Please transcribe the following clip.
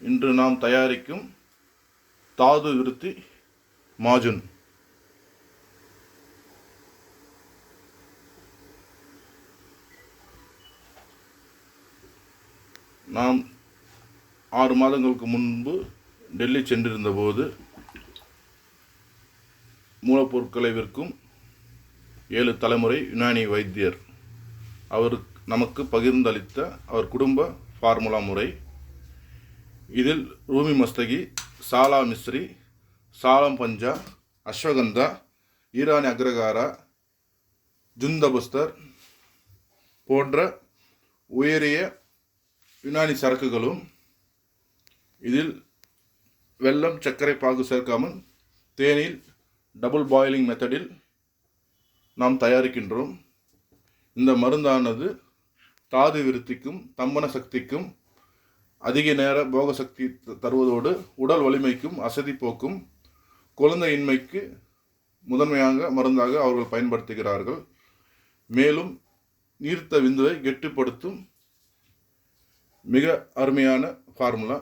இன்று நாம் தயாரிக்கும் தாது விருத்தி மாஜுன். நாம் 6 மாதங்களுக்கு முன்பு டெல்லி சென்றிருந்த போது மூலப்பொருட்களை விற்கும் 7 தலைமுறை யுனானி வைத்தியர் அவர் நமக்கு பகிர்ந்தளித்த அவர் குடும்ப ஃபார்முலா முறை. இதில் ரூமி மஸ்தகி, சாலா மிஸ்ரி, சாலம் பஞ்சா, அஸ்வகந்தா, ஈரானி அக்ரகாரா, ஜுந்தபஸ்தர் போன்ற உயரிய யுனானி சரக்குகளும், இதில் வெல்லம் சர்க்கரை பாகு சேர்க்காமல் தேனில் டபுள் பாயிலிங் மெத்தடில் நாம் தயாரிக்கின்றோம். இந்த மருந்தானது தாது விருத்திக்கும் தம்பன சக்திக்கும் அதிக நேர போக சக்தி தருவதோடு உடல் வலிமைக்கும் அசதி போக்கும் குழந்தையின்மைக்கு முதன்மையாக மருந்தாக அவர்கள் பயன்படுத்துகிறார்கள். மேலும் நீர்த்த விந்துவை கெட்டுப்படுத்தும் மிக அருமையான ஃபார்முலா.